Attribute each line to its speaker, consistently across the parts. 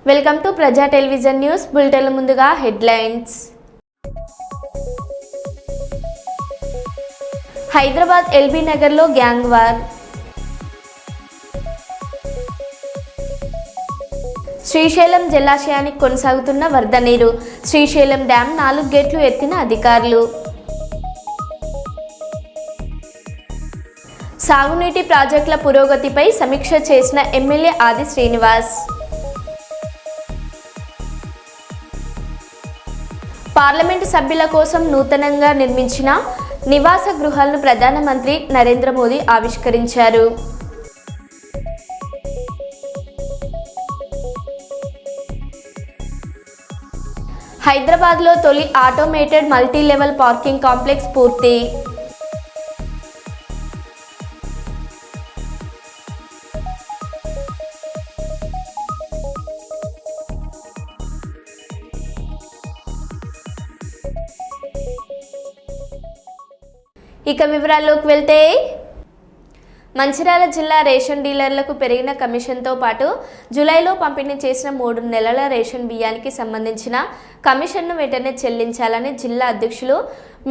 Speaker 1: Welcome to ప్రజా television news bulletin. ముందుగా headlines. Hyderabad LB నగర్లో గ్యాంగ్ వార్. శ్రీశైలం జలాశయానికి కొనసాగుతున్న వరద నీరు. శ్రీశైలం డ్యాం 4 గేట్లు ఎత్తిన అధికారులు. సాగునీటి ప్రాజెక్టుల పురోగతిపై సమీక్ష చేసిన ఎమ్మెల్యే ఆది శ్రీనివాస్. పార్లమెంటు సభ్యుల కోసం నూతనంగా నిర్మించిన నివాస గృహాలను ప్రధానమంత్రి నరేంద్ర మోదీ ఆవిష్కరించారు. హైదరాబాద్లో తొలి automated multi level parking complex పూర్తి. ఇక వివరాల్లోకి వెళ్తే, మంచిర్యాల జిల్లా రేషన్ డీలర్లకు పెరిగిన కమిషన్తో పాటు జూలైలో పంపిణీ చేసిన 3 నెలల రేషన్ బియ్యానికి సంబంధించిన కమిషన్ను వెంటనే చెల్లించాలని జిల్లా అధ్యక్షులు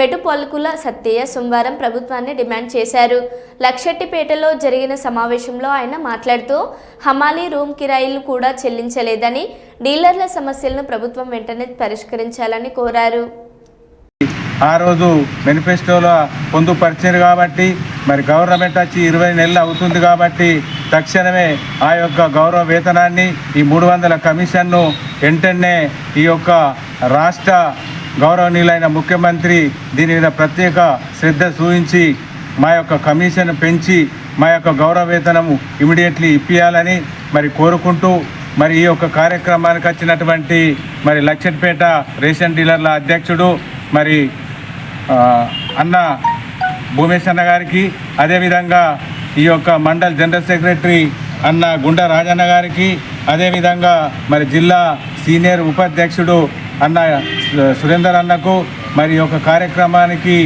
Speaker 1: మెటుపొల్కుల సత్తయ్య సోమవారం ప్రభుత్వాన్ని డిమాండ్ చేశారు. లక్షెట్టిపేటలో జరిగిన సమావేశంలో ఆయన మాట్లాడుతూ హమాలీ రూమ్ కిరాయిలు కూడా చెల్లించలేదని, డీలర్ల సమస్యలను ప్రభుత్వం వెంటనే పరిష్కరించాలని కోరారు.
Speaker 2: ఆ రోజు మేనిఫెస్టోలో పొందుపరిచారు కాబట్టి మరి గవర్నమెంట్ వచ్చి 20 నెలలు అవుతుంది కాబట్టి తక్షణమే ఆ యొక్క గౌరవ వేతనాన్ని ఈ 300 కమిషన్ను వెంటనే ఈ యొక్క రాష్ట్ర గౌరవనీయులైన ముఖ్యమంత్రి దీని మీద ప్రత్యేక శ్రద్ధ చూపించి మా యొక్క కమిషన్ పెంచి మా యొక్క గౌరవ వేతనము ఇమీడియట్లీ ఇప్పియాలని మరి కోరుకుంటూ మరి ఈ యొక్క కార్యక్రమానికి వచ్చినటువంటి మరి లక్షెట్పేట రేషన్ డీలర్ల అధ్యక్షుడు మరి అన్న భూమేష్ అన్న గారికి, అదేవిధంగా ఈ యొక్క మండల్ జనరల్ సెక్రటరీ అన్న గుండా రాజన్న గారికి, అదేవిధంగా మరి జిల్లా సీనియర్ ఉపాధ్యక్షుడు అన్న సురేందర్ అన్నకు, మరి యొక్క కార్యక్రమానికి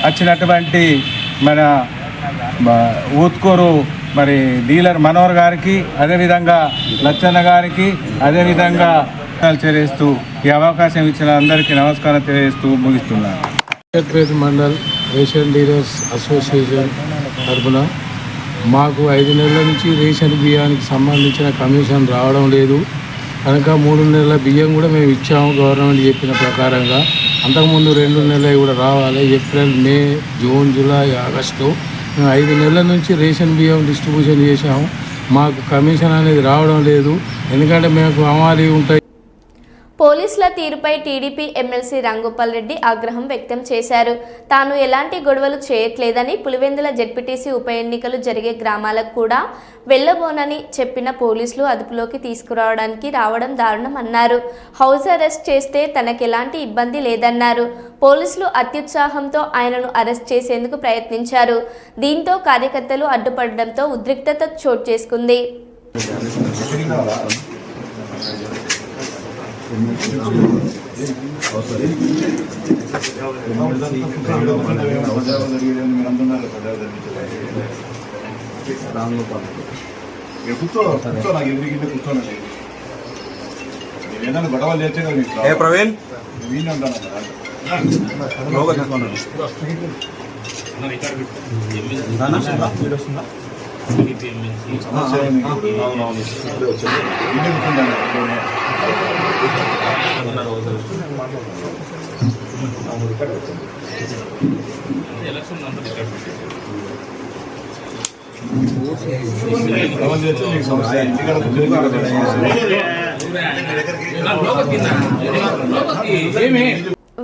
Speaker 2: వచ్చినటువంటి మన ఊత్కూరు మరి డీలర్ మనోహర్ గారికి, అదేవిధంగా లచ్చన్న గారికి, అదేవిధంగా తెలియజేస్తూ ఈ అవకాశం ఇచ్చిన అందరికీ నమస్కారం తెలియజేస్తూ ముగిస్తున్నాను.
Speaker 3: Secretary mandal ration dealers association తరఫున మాకు 5 నెలల నుంచి రేషన్ బియ్యానికి సంబంధించిన కమిషన్ రావడం లేదు కనుక 3 నెలల బియ్యం కూడా మేము ఇచ్చాము గవర్నమెంట్ చెప్పిన ప్రకారంగా. అంతకుముందు 2 నెలలు కూడా రావాలి. ఏప్రిల్, మే, జూన్, జూలై, ఆగస్టు మేము 5 నెలల నుంచి రేషన్ బియ్యం డిస్ట్రిబ్యూషన్ చేశాము. మాకు కమిషన్ అనేది రావడం లేదు. ఎందుకంటే మేము అమాలి ఉంటాయి.
Speaker 1: పోలీసుల తీరుపై టీడీపీ ఎమ్మెల్సీ రాంగోపాల్ రెడ్డి ఆగ్రహం వ్యక్తం చేశారు. తాను ఎలాంటి గొడవలు చేయట్లేదని, పులివెందుల జెడ్పీటీసీ ఉప ఎన్నికలు జరిగే గ్రామాలకు కూడా వెళ్లబోనని చెప్పిన పోలీసులు అదుపులోకి తీసుకురావడానికి రావడం దారుణం అన్నారు. హౌస్ అరెస్ట్ చేస్తే తనకెలాంటి ఇబ్బంది లేదన్నారు. పోలీసులు అత్యుత్సాహంతో ఆయనను అరెస్ట్ చేసేందుకు ప్రయత్నించారు. దీంతో కార్యకర్తలు అడ్డుపడడంతో ఉద్రిక్తత చోటు చేసుకుంది.
Speaker 2: గొడవలు చేస్తే ప్రవీణ్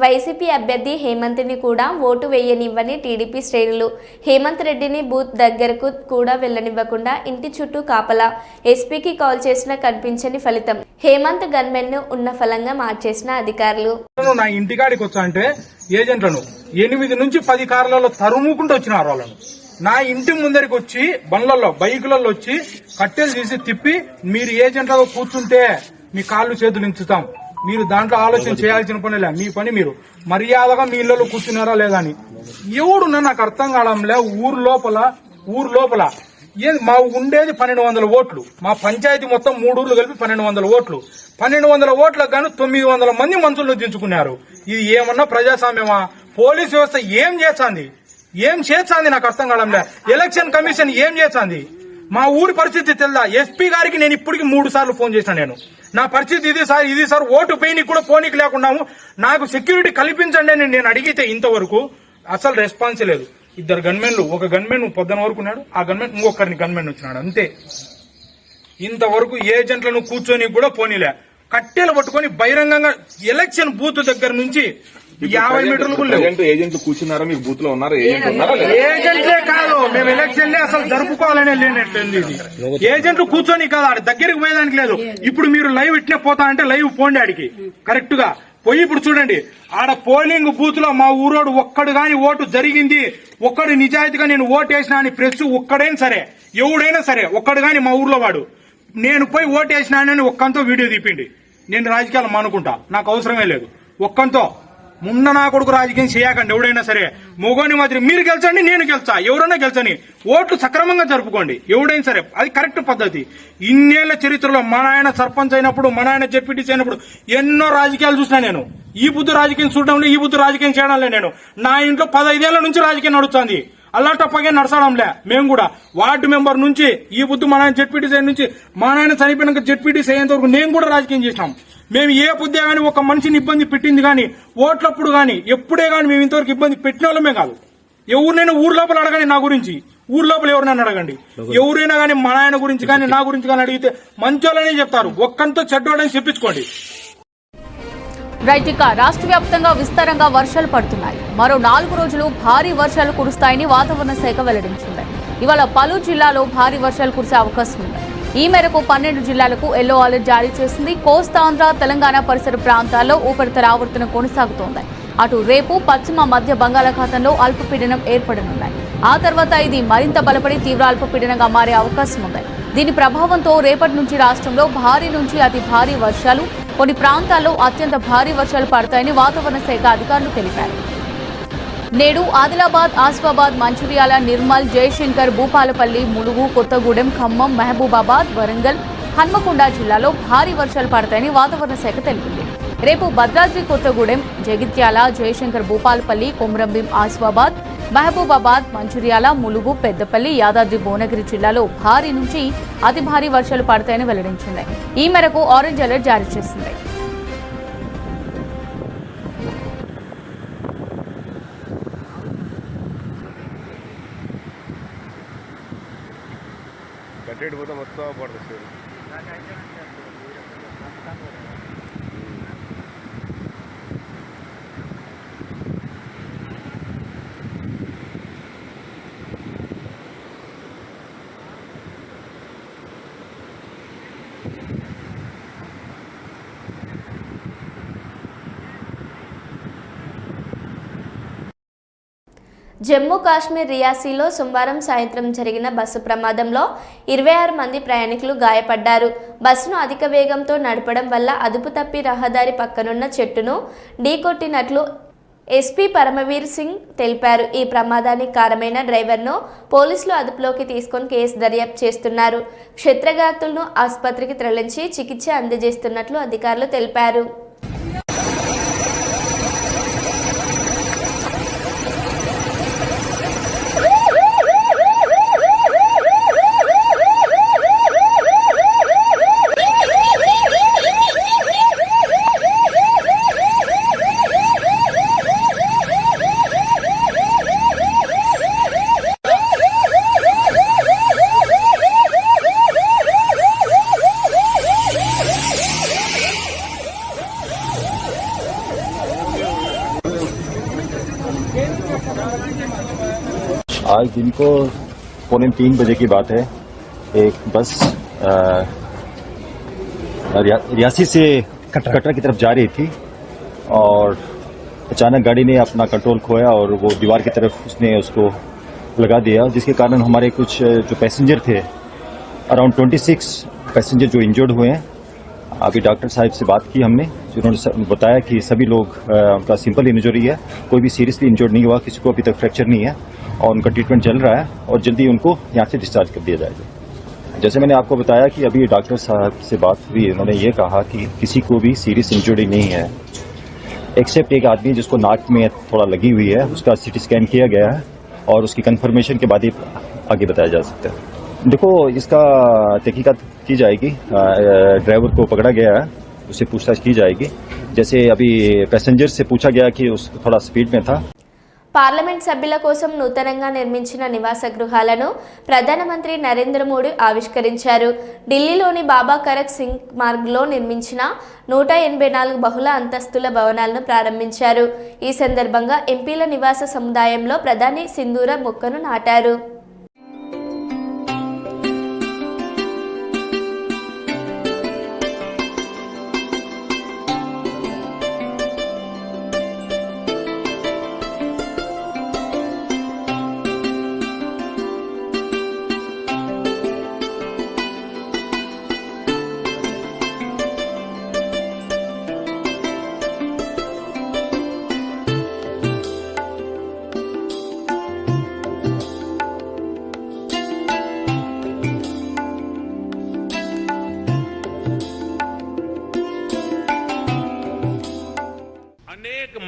Speaker 1: వైసీపీ అభ్యర్థి హేమంత్ని కూడా ఓటు వేయనివ్వని టీడీపీ శ్రేణులు. హేమంత్ రెడ్డిని బూత్ దగ్గరకు కూడా వెళ్లనివ్వకుండా ఇంటి చుట్టూ కాపలా. ఎస్పీకి కాల్ చేసినా కనిపించని ఫలితం. హేమంత్ గన్మెన్ ను ఉన్న ఫలంగా మార్చేసిన అధికారులు.
Speaker 4: నా ఇంటికాడికి వచ్చా అంటే ఏజెంట్లను 8 నుంచి 10 కార్లలో తరుముకుంటూ వచ్చినారు. వాళ్ళను నా ఇంటి ముందరికి వచ్చి బండ్లలో బైకులలో వచ్చి కట్టెలు తీసి తిప్పి, మీరు ఏజెంట్లలో కూర్చుంటే మీ కాళ్ళు చేతులు ఇంచుతాం, మీరు దాంట్లో ఆలోచన చేయాల్సిన పనిలే, మీ పని మీరు మర్యాదగా మీ ఇళ్లలో కూర్చున్నారా లేదా అని. ఎవడున్నా నాకు అర్థం కావడంలే. ఊరు లోపల మా ఉండేది 1200 ఓట్లు, మా పంచాయతీ మొత్తం 3 ఊర్లు కలిపి 1200 ఓట్లు. 1200 ఓట్లకు గాను 900 మంది మంత్రులు దించుకున్నారు. ఇది ఏమన్నా ప్రజాస్వామ్యమా? పోలీస్ వ్యవస్థ ఏం చేస్తాంది నాకు అర్థం కావడంలే. ఎలక్షన్ కమిషన్ ఏం చేస్తాంది? మా ఊరి పరిస్థితి తెలుదా? ఎస్పీ గారికి నేను ఇప్పటికి 3 సార్లు ఫోన్ చేసిన. నేను నా పరిస్థితి ఇది సార్ ఓటు పోయినకి కూడా పోనీకి లేకున్నాము, నాకు సెక్యూరిటీ కల్పించండి అని నేను అడిగితే ఇంతవరకు అసలు రెస్పాన్స్ లేదు. 2 గన్మెన్లు, ఒక గన్మెన్ పొద్దున వరకు ఉన్నాడు, ఆ గన్మెన్ ఇంకొకరిని గన్మెన్ వచ్చినాడు అంతే. ఇంతవరకు ఏజెంట్లను కూర్చొని కూడా పోనీలే. కట్టెలు పట్టుకొని బహిరంగంగా ఎలక్షన్ బూత్ దగ్గర నుంచి 50 మీటర్లు కూడా లేవు.
Speaker 5: ఏజెంట్లు కూర్చున్నారా? మీకు బూత్ లో ఉన్నారా?
Speaker 4: ఏజెంట్లే కాదు, మేము ఎలక్షన్లే అసలు జరుపుకోవాలనే లేనట్లేదు. ఇది ఏజెంట్లు కూర్చొని కాదు, ఆడ దగ్గరికి పోయేదానికి లేదు. ఇప్పుడు మీరు లైవ్ ఇట్నే పోతా అంటే లైవ్ పోండి ఆడికి కరెక్ట్ గా పోయి. ఇప్పుడు చూడండి, ఆడ పోలింగ్ బూత్ లో మా ఊరోడు ఒక్కడు గాని ఓటు జరిగింది, ఒక్కడు నిజాయితీగా నేను ఓటు వేసినా అని ప్రెస్ ఒక్కడైనా సరే, ఎవడైనా సరే ఒక్కడు గాని మా ఊర్లో వాడు నేను పోయి ఓటు వేసినానని ఒక్కంతో వీడియో తీపిండి. నేను రాజకీయాలు మానుకుంటా, నాకు అవసరమే లేదు. ఒక్కంతో మున్న నా కొడుకు రాజకీయం చేయకండి. ఎవడైనా సరే మొగోని మాదిరి మీరు గెలిచండి, నేను గెలిచా, ఎవరైనా గెలిచని. ఓట్లు సక్రమంగా జరుపుకోండి ఎవడైనా సరే, అది కరెక్ట్ పద్ధతి. ఇన్నేళ్ల చరిత్రలో మా నాయన సర్పంచ్ అయినప్పుడు, మా నాయన జెడ్పీటీసీ అయినప్పుడు ఎన్నో రాజకీయాలు చూసినా నేను. ఈ బుద్ధి రాజకీయం చూడడంలో, ఈ బుద్ధి రాజకీయం చేయడంలే. నేను నా ఇంట్లో 15 ఏళ్ల నుంచి రాజకీయం నడుస్తుంది, అల్లాటప్పగే నడచడంలే. మేము కూడా వార్డు మెంబర్ నుంచి ఈ బుద్ధి మా నాయన జెడ్పీటీసీ నుంచి, మా నాయన చనిపోయినాక జెడ్పీటీసీ అయ్యేంత వరకు నేను కూడా రాజకీయం చేసినాం. మేము ఏ బుద్ధే గానీ ఒక మనిషిని ఇబ్బంది పెట్టింది గానీ, ఓట్లప్పుడు గానీ, ఎప్పుడే గానీ మేము ఇంతవరకు ఇబ్బంది పెట్టిన వాళ్ళమే కాదు. ఎవరినైనా ఊరు లోపల అడగండి నా గురించి, ఊరు లోపల ఎవరినైనా అడగండి. ఎవరైనా గానీ మా నాయన గురించి కానీ నా గురించి కానీ అడిగితే మంచోళ్ళనే చెప్తారు, ఒక్కంతో చెడ్డోడని చెప్పించుకోండి.
Speaker 6: రైట్, ఇక రాష్ట్ర వ్యాప్తంగా విస్తారంగా వర్షాలు పడుతున్నాయి. మరో 4 రోజులు భారీ వర్షాలు కురుస్తాయని వాతావరణ శాఖ వెల్లడించింది. ఇవాళ పలు జిల్లాలో భారీ వర్షాలు కురిసే అవకాశం ఉంది. ఈ మేరకు 12 జిల్లాలకు ఎల్లో అలర్ట్ జారీ చేసింది. కోస్తాంధ్ర, తెలంగాణ పరిసర ప్రాంతాల్లో ఉపరితల ఆవర్తనం కొనసాగుతోంది. అటు రేపు పశ్చిమ మధ్య బంగాళాఖాతంలో అల్పపీడనం ఏర్పడనున్నాయి. ఆ తర్వాత ఇది మరింత బలపడి తీవ్ర అల్పపీడనంగా మారే అవకాశం ఉంది. దీని ప్రభావంతో రేపటి నుంచి రాష్ట్రంలో భారీ నుంచి అతి భారీ వర్షాలు, కొన్ని ప్రాంతాల్లో అత్యంత భారీ వర్షాలు పడతాయని వాతావరణ శాఖ అధికారులు తెలిపారు. నేడు ఆదిలాబాద్, ఆసిఫాబాద్, మంచిర్యాల, నిర్మల్, జయశంకర్, భూపాలపల్లి, ములుగు, కొత్తగూడెం, ఖమ్మం, మహబూబాబాద్, వరంగల్, హన్మకొండ జిల్లాలో భారీ వర్షాలు పడతాయని వాతావరణ శాఖ తెలిపింది. రేపు భద్రాద్రి కొత్తగూడెం, జగిత్యాల, జయశంకర్, భూపాలపల్లి, కొమరంభీం, ఆసిఫాబాద్, మహబూబాబాద్, మంచిర్యాల, ములుగు, పెద్దపల్లి, యాదాద్రి, భువనగిరి జిల్లాలో భారీ నుంచి అతి భారీ వర్షాలు పడతాయని వెల్లడించింది. ఈ మేరకు ఆరెంజ్ అలర్ట్ జారీ చేసింది.
Speaker 1: జమ్మూ కాశ్మీర్ రియాసీలో సోమవారం సాయంత్రం జరిగిన బస్సు ప్రమాదంలో 26 మంది ప్రయాణికులు గాయపడ్డారు. బస్సును అధిక వేగంతో నడపడం వల్ల అదుపు తప్పి రహదారి పక్కనున్న చెట్టును ఢీకొట్టినట్లు ఎస్పీ పరమవీర్ సింగ్ తెలిపారు. ఈ ప్రమాదానికి కారణమైన డ్రైవర్ను పోలీసులు అదుపులోకి తీసుకొని కేసు దర్యాప్తు చేస్తున్నారు. క్షతగాత్రులను ఆసుపత్రికి తరలించి చికిత్స అందజేస్తున్నట్లు అధికారులు తెలిపారు.
Speaker 7: आज दिन को 2:45 बजे की बात है। एक बस रियासी से कटरा की तरफ जा रही थी और अचानक गाड़ी ने अपना कंट्रोल खोया और वो दीवार की तरफ उसने उसको लगा दिया, जिसके कारण हमारे कुछ जो पैसेंजर थे, अराउंड 26 पैसेंजर जो इंजर्ड हुए हैं। अभी डॉक्टर साहब से बात की हमने, उन्होंने बताया कि सभी लोग उनका सिंपल इंजरी है, कोई भी सीरियसली इंजर्ड नहीं हुआ, किसी को अभी तक फ्रैक्चर नहीं है और उनका ट्रीटमेंट चल रहा है और जल्दी उनको यहाँ से डिस्चार्ज कर दिया जाएगा। जैसे मैंने आपको बताया कि अभी डॉक्टर साहब से बात हुई, उन्होंने ये कहा कि किसी को भी सीरियस इंजरी नहीं है एक्सेप्ट एक आदमी जिसको नाक में थोड़ा लगी हुई है, उसका सीटी स्कैन किया गया है और उसकी कंफर्मेशन के बाद ही आगे बताया जा सकता है। देखो, इसका तहकीकात की जाएगी, ड्राइवर को पकड़ा गया है, उससे पूछताछ की जाएगी। जैसे अभी पैसेंजर से पूछा गया कि उस थोड़ा स्पीड में था।
Speaker 1: పార్లమెంట్ సభ్యుల కోసం నూతనంగా నిర్మించిన నివాస గృహాలను ప్రధానమంత్రి నరేంద్ర మోడీ ఆవిష్కరించారు. ఢిల్లీలోని బాబా కరక్ సింగ్ మార్గ్లో నిర్మించిన 184 బహుళ అంతస్తుల భవనాలను ప్రారంభించారు. ఈ సందర్భంగా ఎంపీల నివాస సముదాయంలో ప్రధాని సింధూర మొక్కను నాటారు.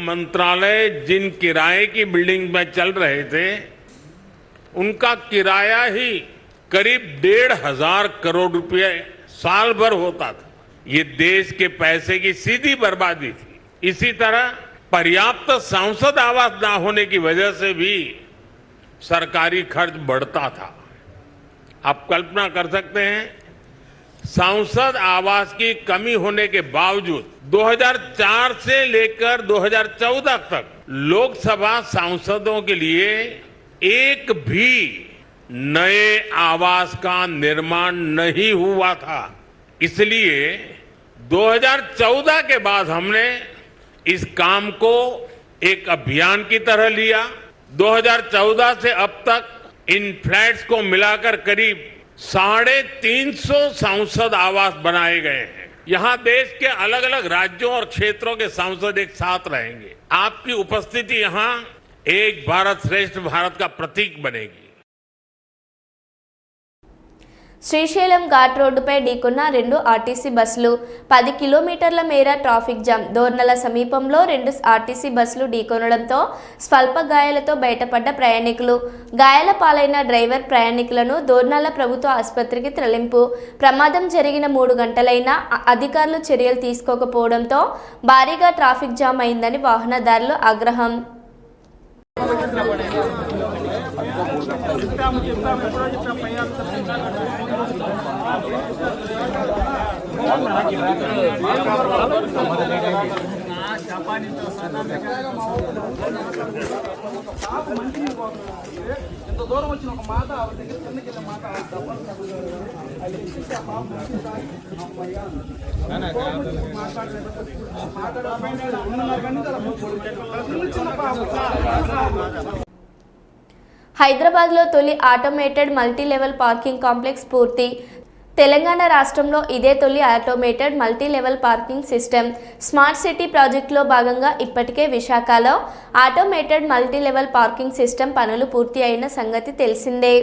Speaker 8: मंत्रालय जिन किराए की बिल्डिंग में चल रहे थे, उनका किराया ही करीब 1,500 करोड़ रुपए साल भर होता था। ये देश के पैसे की सीधी बर्बादी थी। इसी तरह पर्याप्त सांसद आवास न होने की वजह से भी सरकारी खर्च बढ़ता था। आप कल्पना कर सकते हैं, सांसद आवास की कमी होने के बावजूद 2004 से लेकर 2014 तक लोकसभा सांसदों के लिए एक भी नए आवास का निर्माण नहीं हुआ था। इसलिए 2014 के बाद हमने इस काम को एक अभियान की तरह लिया। 2014 से अब तक इन फ्लैट्स को मिलाकर करीब 350 सांसद आवास बनाए गए हैं। यहां देश के अलग अलग राज्यों और क्षेत्रों के सांसद एक साथ रहेंगे। आपकी उपस्थिति यहां एक भारत श्रेष्ठ भारत का प्रतीक बनेगी।
Speaker 1: శ్రీశైలం ఘాట్ రోడ్డుపై ఢీకొన్న 2 ఆర్టీసీ బస్సులు. 10 కిలోమీటర్ల మేర ట్రాఫిక్ జామ్. దోర్నల సమీపంలో 2 ఆర్టీసీ బస్సులు ఢీకొనడంతో స్వల్ప గాయాలతో బయటపడ్డ ప్రయాణికులు. గాయాల పాలైన డ్రైవర్ ప్రయాణికులను దోర్నల ప్రభుత్వ ఆసుపత్రికి తరలింపు. ప్రమాదం జరిగిన 3 గంటలైనా అధికారులు చర్యలు తీసుకోకపోవడంతో భారీగా ట్రాఫిక్ జామ్ అయిందని వాహనదారులు ఆగ్రహం.
Speaker 4: ఎంత దూరం వచ్చిన ఒక మాట ఆవిడ దగ్గర కిందకి మాట
Speaker 1: హైదరాబాద్లో తొలి automated multi level parking complex పూర్తి. తెలంగాణ రాష్ట్రంలో ఇదే తొలి automated multi level parking system. Smart city ప్రాజెక్టులో భాగంగా ఇప్పటికే విశాఖలో automated multi level parking system పనులు పూర్తి అయిన సంగతి తెలిసిందే.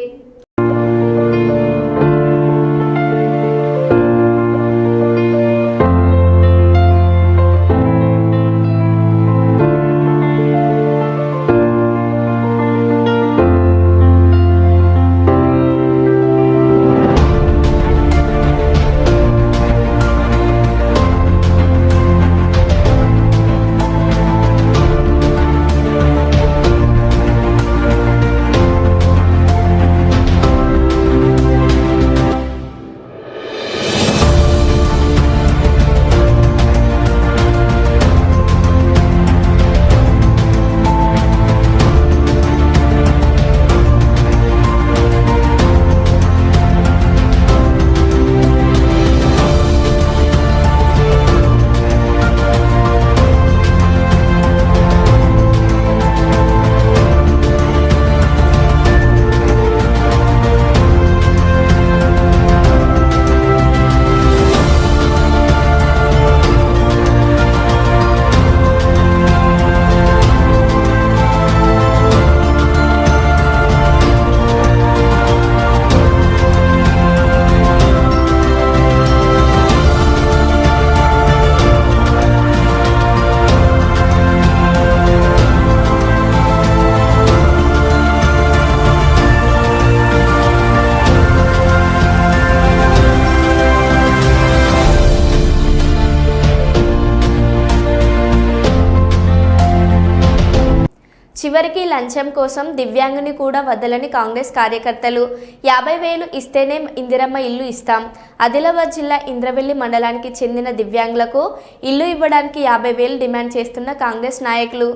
Speaker 1: చివరికి లంచం కోసం దివ్యాంగుని కూడా వదలని కాంగ్రెస్ కార్యకర్తలు 50,000 ఇస్తేనే ఇందిరమ్మ ఇల్లు ఇస్తాం. ఆదిలాబాద్ జిల్లా ఇంద్రవెల్లి మండలానికి చెందిన దివ్యాంగులకు ఇల్లు ఇవ్వడానికి 50,000 డిమాండ్ చేస్తున్న కాంగ్రెస్ నాయకులు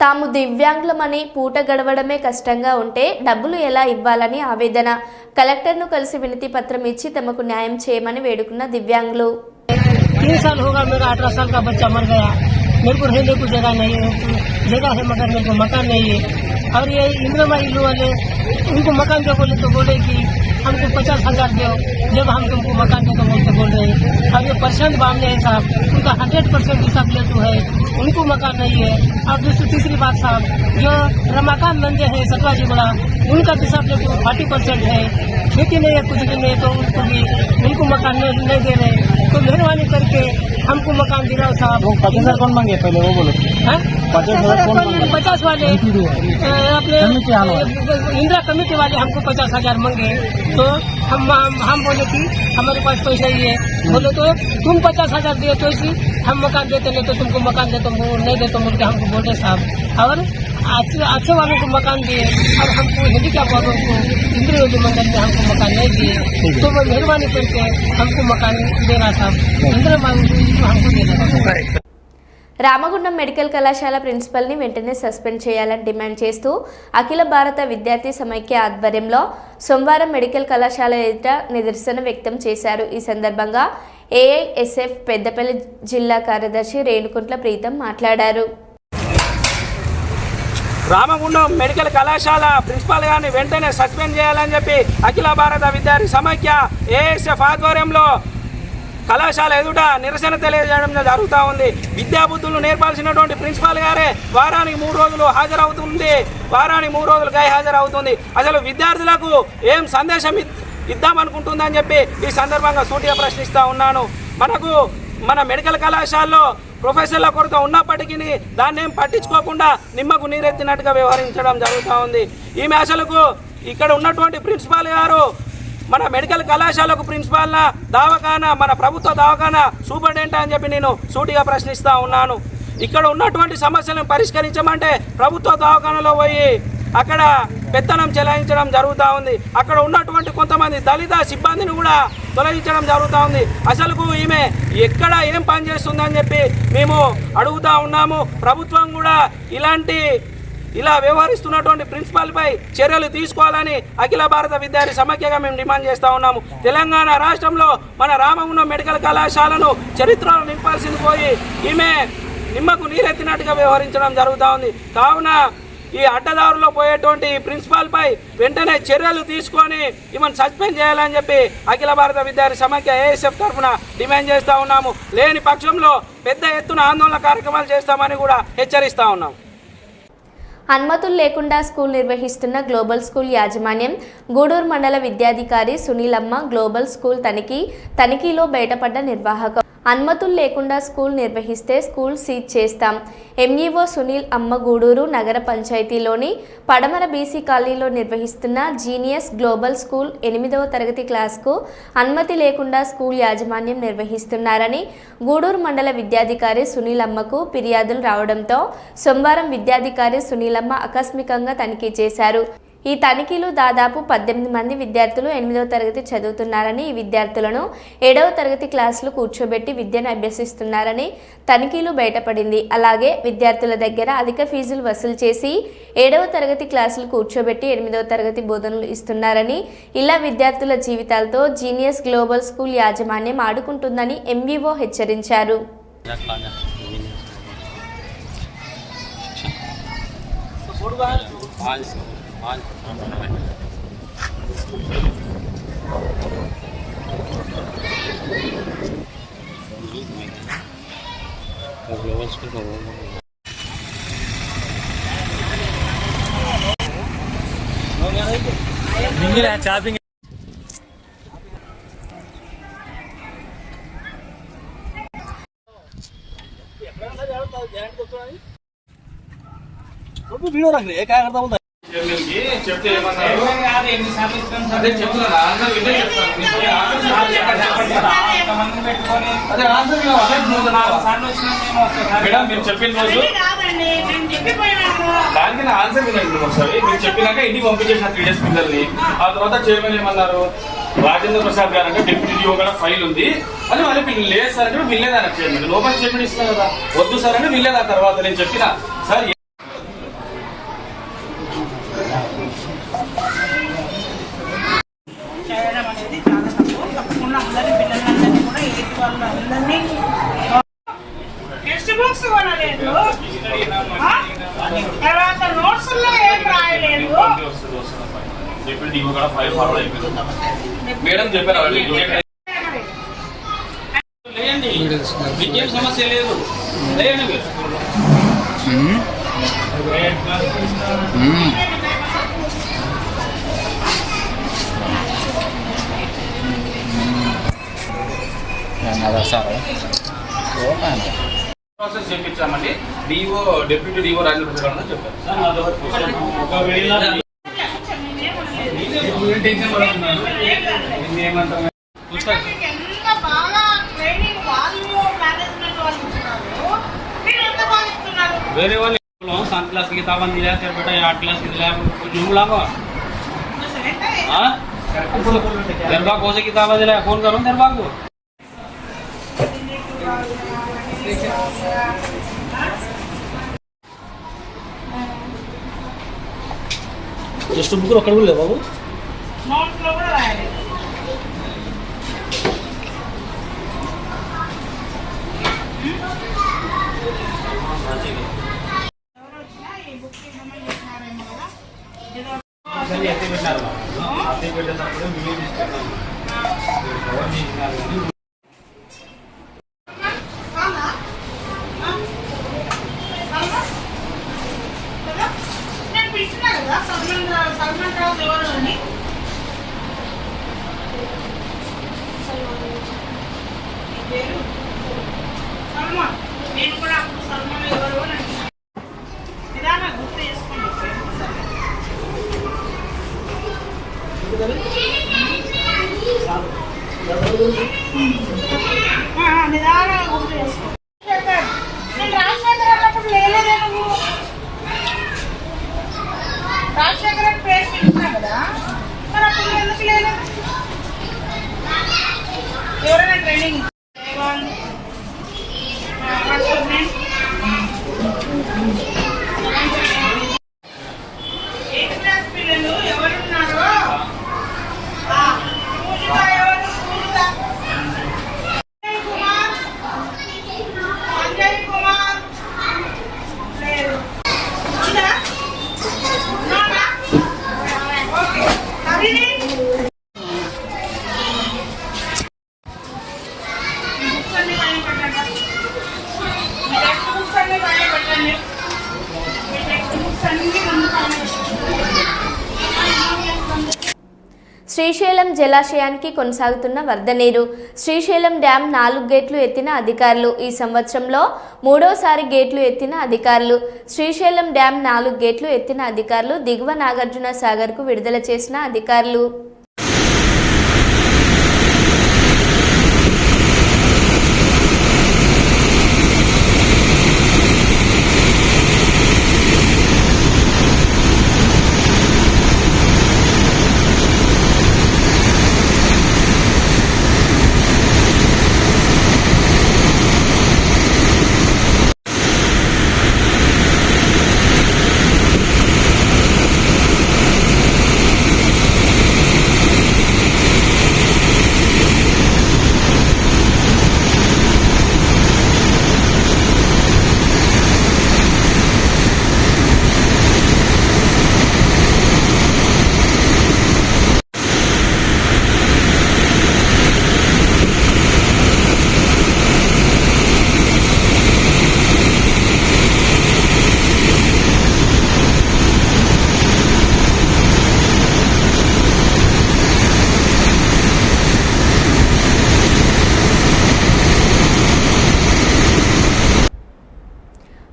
Speaker 1: తాము దివ్యాంగులమని పూట గడవడమే కష్టంగా ఉంటే డబ్బులు ఎలా ఇవ్వాలని ఆవేదన. కలెక్టర్ను కలిసి వినతి పత్రం ఇచ్చి తమకు న్యాయం చేయమని వేడుకున్న దివ్యాంగులు.
Speaker 9: 3 साल होगा मेरा 18 साल का बच्चा मर गया. मेरे को रहने को जगह नहीं है, जगह है मगर मेरे को मकान नहीं है. और ये इंदिरा इल्लू वाले उनको मकान दो बोले तो बोले कि हमको 50,000 दो, जब हम तुमको मकान दे तो बोल रहे हैं. और ये प्रशांत बामने है साहब, उनका 100% हिसाब ले तो है, उनको मकान नहीं है. और तीसरी बात साहब, जो रमाकांत नंदे है सतवाजी बड़ा, उनका हिसाब ले तो 40% है. खेती नहीं है, कुछ भी नहीं, तो उनको भी उनको मकान नहीं दे रहे. तो मेहरबानी करके हमको मकान दिलाओ साहब. 50,000 कौन मांगे पहले वो बोलो. 50 वाले अपने इंदिरा कमेटी वाले हमको 50,000 मांगे. तो हम बोले कि हमारे पास पैसा ही है. बोले तो तुम 50,000 दिए तो इसी हम मकान देते, नहीं तो तुमको मकान देते नहीं देते बोल के हमको बोले साहब. और अच्छे वालों को मकान दिए और हमको हैंडीकैप वालों को इंदिरा मंडल में हमको मकान नहीं दिए. तो वो मेहरबानी करके हमको मकान देना साहब, इंदिरा हमको देना.
Speaker 1: రామగుండం మెడికల్ కళాశాల ప్రిన్సిపల్ని వెంటనే సస్పెండ్ చేయాలని డిమాండ్ చేస్తూ అఖిల భారత విద్యార్థి సమైక్య ఆధ్వర్యంలో సోమవారం మెడికల్ కళాశాల ఎదుట నిరసన వ్యక్తం చేశారు. ఈ సందర్భంగా ఏఐఎస్ఎఫ్ పెద్దపల్లి జిల్లా కార్యదర్శి రేణుకుంట్ల ప్రీతం మాట్లాడారు.
Speaker 10: రామగుండం మెడికల్ కళాశాల ప్రిన్సిపాల్ గారిని వెంటనే సస్పెండ్ చేయాలని చెప్పి అఖిల భారత విద్యార్థి సమైక్య ఏఐఎస్ఎఫ్ ఆధ్వర్యంలో కళాశాల ఎదుట నిరసన తెలియజేయడం జరుగుతూ ఉంది. విద్యాబుద్ధులు నేర్పాల్సినటువంటి ప్రిన్సిపాల్ గారే వారానికి 3 రోజులు హాజరవుతుంది, వారానికి 3 రోజులు గైహాజరవుతుంది. అసలు విద్యార్థులకు ఏం సందేశం ఇద్దామనుకుంటుందని చెప్పి ఈ సందర్భంగా సూటిగా ప్రశ్నిస్తూ ఉన్నాను. మన మెడికల్ కళాశాలలో ప్రొఫెసర్ల కొరత ఉన్నప్పటికీ దాన్ని ఏం పట్టించుకోకుండా నిమ్మకు నీరెత్తినట్టుగా వ్యవహరించడం జరుగుతూ ఉంది. ఈమె అసలుకు ఇక్కడ ఉన్నటువంటి ప్రిన్సిపాల్ గారు మన మెడికల్ కళాశాలకు ప్రిన్సిపాల్న దవాఖానా, మన ప్రభుత్వ దవాఖానా సూపరింటెండెంట్ అని చెప్పి నేను సూటిగా ప్రశ్నిస్తూ ఉన్నాను. ఇక్కడ ఉన్నటువంటి సమస్యలను పరిష్కరించమంటే ప్రభుత్వ దవాఖానాలో పోయి అక్కడ పెత్తనం చెలాయించడం జరుగుతూ ఉంది. అక్కడ ఉన్నటువంటి కొంతమంది దళిత సిబ్బందిని కూడా తొలగించడం జరుగుతూ ఉంది. అసలుకు ఈమె ఎక్కడ ఏం పని చేస్తుందని చెప్పి మేము అడుగుతూ ఉన్నాము. ప్రభుత్వం కూడా ఇలా వ్యవహరిస్తున్నటువంటి ప్రిన్సిపాల్పై చర్యలు తీసుకోవాలని అఖిల భారత విద్యార్థి సమైక్యగా మేము డిమాండ్ చేస్తూ ఉన్నాము. తెలంగాణ రాష్ట్రంలో మన రామగుండం మెడికల్ కళాశాలను చరిత్రలో నింపాల్సింది పోయి ఈమె నిమ్మకు నీరెత్తినట్టుగా వ్యవహరించడం జరుగుతూ ఉంది. కావున ఈ అడ్డదారులో పోయేటువంటి ప్రిన్సిపాల్పై వెంటనే చర్యలు తీసుకొని ఈమెను సస్పెండ్ చేయాలని చెప్పి అఖిల భారత విద్యార్థి సమైక్య ఏఎస్ఎఫ్ తరఫున డిమాండ్ చేస్తూ ఉన్నాము. లేని పక్షంలో పెద్ద ఎత్తున ఆందోళన కార్యక్రమాలు చేస్తామని కూడా హెచ్చరిస్తూ ఉన్నాము.
Speaker 1: అనుమతులు లేకుండా స్కూల్ నిర్వహిస్తున్న గ్లోబల్ స్కూల్ యాజమాన్యం గూడూరు మండల విద్యాధికారి సునీలమ్మ గ్లోబల్ స్కూల్ తనిఖీలో బయటపడ్డ నిర్వాహకం. అనుమతులు లేకుండా స్కూల్ నిర్వహిస్తే స్కూల్ సీజ్ చేస్తాం. ఎంఈఓ సునీల్ అమ్మ గూడూరు నగర పంచాయతీలోని పడమర బీసీ కాలనీలో నిర్వహిస్తున్న జీనియస్ గ్లోబల్ స్కూల్ 8వ తరగతి క్లాస్కు అనుమతి లేకుండా స్కూల్ యాజమాన్యం నిర్వహిస్తున్నారని గూడూరు మండల విద్యాధికారి సునీల్ అమ్మకు ఫిర్యాదులు రావడంతో సోమవారం విద్యాధికారి సునీలమ్మ ఆకస్మికంగా తనిఖీ చేశారు. ఈ తనిఖీలు దాదాపు 18 మంది విద్యార్థులు 8వ తరగతి చదువుతున్నారని, ఈ విద్యార్థులను 7వ తరగతి క్లాసులు కూర్చోబెట్టి విద్యను అభ్యసిస్తున్నారని తనిఖీలు బయటపడింది. అలాగే విద్యార్థుల దగ్గర అధిక ఫీజులు వసూలు చేసి 7వ తరగతి క్లాసులు కూర్చోబెట్టి 8వ తరగతి బోధనలు ఇస్తున్నారని, ఇలా విద్యార్థుల జీవితాలతో జీనియస్ గ్లోబల్ స్కూల్ యాజమాన్యం ఆడుకుంటుందని ఎంఈఓ హెచ్చరించారు.
Speaker 10: वीडियो रख रहे क्या करता बोलता
Speaker 11: మేడం మీరు చెప్పిన రోజు
Speaker 10: దానికి నా ఆన్సర్ వినండి ఒకసారి. మీరు చెప్పినాక ఇంటికి పంపించేసిన 3 days పిల్లల్ని. ఆ తర్వాత చైర్మన్ ఏమన్నారు, రాజేంద్ర ప్రసాద్ గారు అంటే డిప్యూటీ డిఓ కూడా ఫైల్ ఉంది అని వాళ్ళు పిల్లలు లేదు సార్ అంటే వీళ్ళేదా చైర్మన్ లోపల స్టేట్మెంట్ ఇస్తున్నారు కదా, వద్దు సార్ అంటే వీళ్ళేదా. తర్వాత నేను చెప్పిన సార్
Speaker 11: చేయడం అనేది చాలా తప్పు. తప్పకుండా అందరి పిల్లలందరినీ కూడా ఏది వాళ్ళందరినీ టెక్స్ట్ బుక్స్ కొనలేదు, తర్వాత నోట్స్ లో ఏం రాయలేదు.
Speaker 10: డిప్యూటీ డిఓ కూడా ఫైల్ ఫార్వర్డ్ అయిపోయింది. మేడం చెప్పారు లేండి, మీకేం సమస్య లేదు, లేండి మీరు. ప్రాసెస్ చేయించామండి. DO deputy DO Rajendra Prasad అని చెప్పారు.
Speaker 11: ఎంత బాగా ట్రైనింగ్ వాళ్ళు మేనేజ్మెంట్ వాళ్ళు ఇస్తున్నారు, మీరు ఎంత బాగా ఇస్తున్నారు.
Speaker 10: వేరే వాళ్ళు 7 क्लास की किताबें दिला तेरे बेटा 8 क्लास की दिला कुछ जुम लागा हां दरबार कौन सी किताबें दिला फोन करूं दरबार को
Speaker 9: టెక్స్ట్ బుక్ అక్కడ కూడా లేవు బాబు,
Speaker 11: నోట్స్ లో కూడా రాయలేదు. నేను పిలిచినా కదా సల్మాన్ రావు ఎవరు అని. పేరు సల్మాన్, నేను కూడా అప్పుడు సల్మాన్ ఎవరు అని అడిగినా. నిదానంగా గుర్తు చేసుకోండి. నిదానంగా గుర్తు చేసుకో. నేను రాజశేఖర్ అన్నప్పుడు లేలేదే నువ్వు. రాజశేఖర్ పేరు పిలిచినా కదా, మరి అప్పుడు ఎందుకు లేదు? ఎవరైనా ట్రైనింగ్ ఏ క్లాస్ పిల్లలు ఎవరున్నారో పూజగా ఎవరు పూజగా కుమార్ సంజయ్ కుమార్ లేదు ఉందా? ఉన్నారా? ఓకే హరిణి
Speaker 1: శ్రీశైలం జలాశయానికి కొనసాగుతున్న వరద నీరు. శ్రీశైలం డ్యాం 4 గేట్లు ఎత్తిన అధికారులు. ఈ సంవత్సరంలో 3వసారి గేట్లు ఎత్తిన అధికారులు. శ్రీశైలం డ్యాం 4 గేట్లు ఎత్తిన అధికారులు. దిగువ నాగార్జున సాగర్కు విడుదల చేసిన అధికారులు.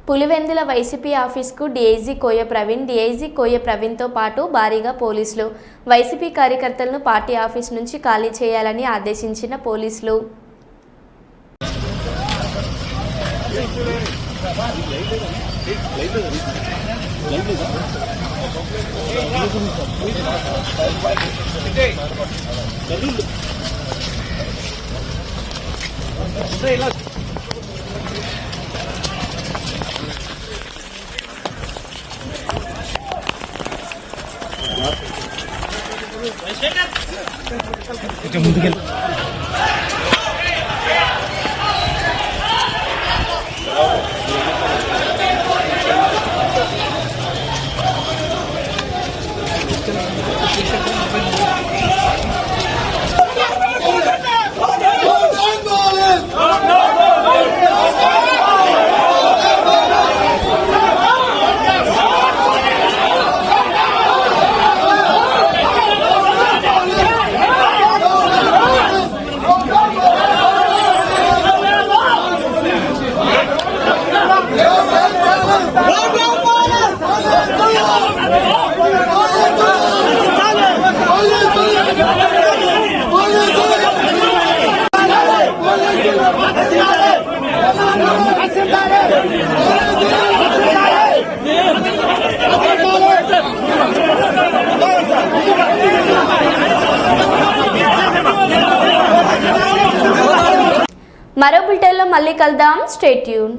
Speaker 1: పులివెందుల వైసీపీ ఆఫీస్కు డీఐజీ కోయ ప్రవీణ్తో పాటు భారీగా పోలీసులు. వైసీపీ కార్యకర్తలను పార్టీ ఆఫీస్ నుంచి ఖాళీ చేయాలని ఆదేశించిన పోలీసులు. మరో బులెటిన్లో మళ్ళీ కలుద్దాం. Stay tune.